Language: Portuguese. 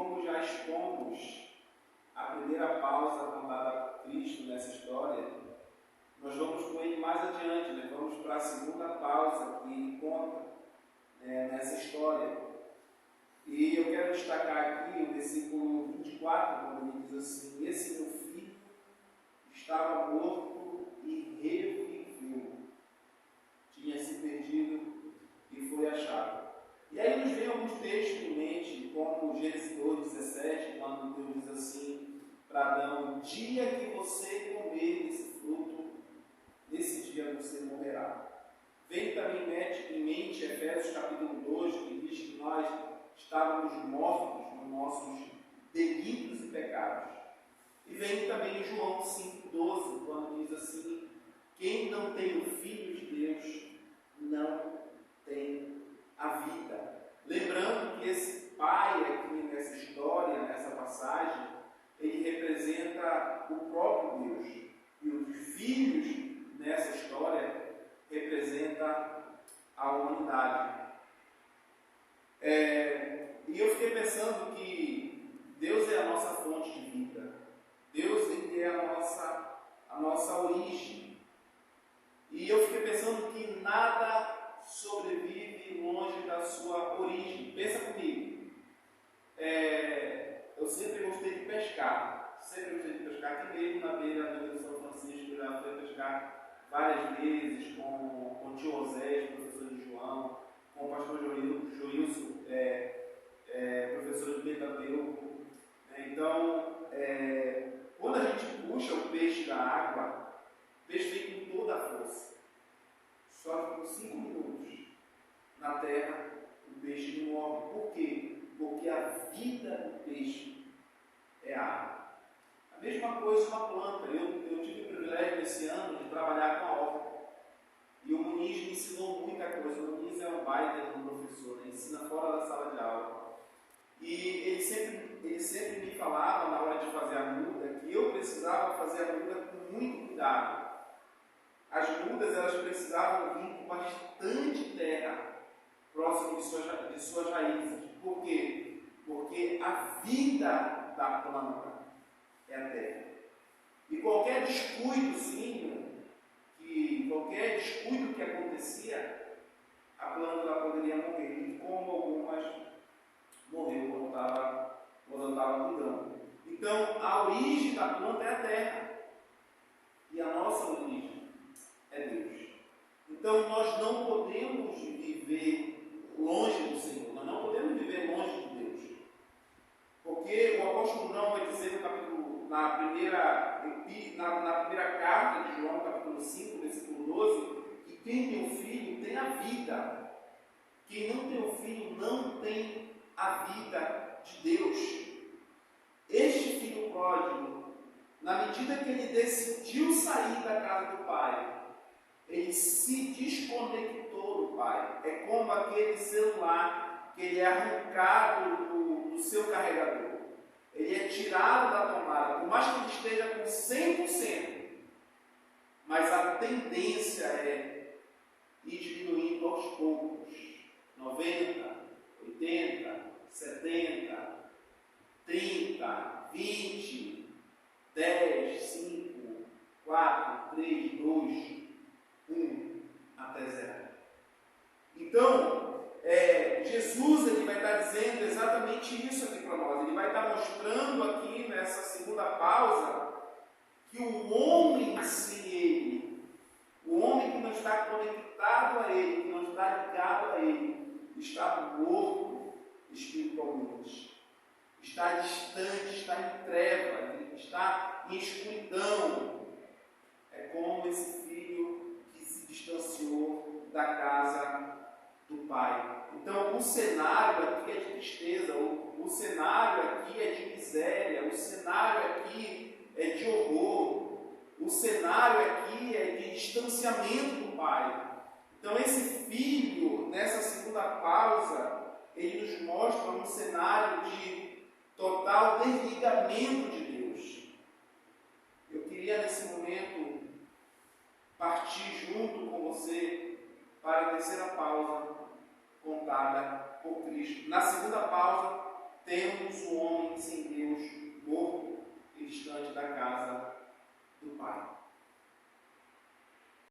como já expomos a primeira pausa contada por Cristo nessa história, nós vamos com ele mais adiante, né? Vamos para a segunda pausa que ele conta nessa história. E eu quero destacar aqui o versículo 24, quando ele diz assim: esse meu filho estava morto e reviveu, tinha se perdido e foi achado. E aí nos vem alguns textos em mente, como Gênesis 2:17, quando Deus diz assim para Adão: o dia que você comer esse fruto, nesse dia você morrerá. Vem também em mente Efésios capítulo 2, que diz que nós estávamos mortos nos nossos delitos e pecados. E vem também em João 5,12, quando diz assim: quem não tem o Filho de Deus não tem a vida. Lembrando que esse pai aqui nessa história, nessa passagem, ele representa o próprio Deus. E os filhos nessa história representa a humanidade. E eu fiquei pensando que Deus é a nossa fonte de vida. Deus ele é a nossa origem. E eu fiquei pensando que nada sobrevive longe da sua origem. Pensa comigo. Eu sempre gostei de pescar. Aqui mesmo na beira do Rio São Francisco. Já fui pescar várias vezes com o tio Osés, professor de João, com o pastor Joilson, professor de Pentateuco. Então, quando a gente puxa o peixe da água, o peixe vem com toda a força. Só que por 5 minutos na terra, o peixe não morre. Por quê? Porque a vida do peixe é a água. A mesma coisa com a planta. Eu tive o privilégio esse ano de trabalhar com a horta. E o Muniz me ensinou muita coisa. O Muniz é um baita de um professor, né? Ensina fora da sala de aula. E ele sempre me falava, na hora de fazer a muda, que eu precisava fazer a muda com muito cuidado. As mudas elas precisavam vir com bastante terra próximo de suas raízes. Por quê? Porque a vida da planta é a terra. E qualquer descuidozinho, qualquer descuido que acontecia, a planta poderia morrer. E como algumas morreu quando estava cuidando. Então, a origem da planta é a terra. E a nossa origem é Deus. Então, nós não podemos viver longe do Senhor. Nós não podemos viver longe de Deus. Porque o apóstolo João vai dizer na primeira carta de João, capítulo 5, versículo 12, que quem tem o filho tem a vida. Quem não tem o filho não tem a vida de Deus. Este filho pródigo, na medida que ele decidiu sair da casa do pai, ele se desconectou do pai. É como aquele celular que ele é arrancado do seu carregador. Ele é tirado da tomada, por mais que ele esteja com 100%, mas a tendência é ir diminuindo aos poucos. 90, 80, 70, 30, 20, 10, 5, 4, 3, 2, 1, até 0. Então, Jesus ele vai estar dizendo exatamente isso aqui para nós. Ele vai estar mostrando aqui nessa segunda pausa que o homem sem ele, o homem que não está conectado a ele, que não está ligado a ele, está morto espiritualmente, está distante, está em trevas, está em escuridão. É como esse filho que se distanciou da casa do pai. Então, o cenário aqui é de tristeza, o cenário aqui é de miséria, o cenário aqui é de horror, o cenário aqui é de distanciamento do pai. Então, esse filho, nessa segunda pausa, ele nos mostra um cenário de total desligamento de Deus. Eu queria, nesse momento, partir junto com você para a terceira pausa contada por Cristo. Na segunda pausa, temos o homem sem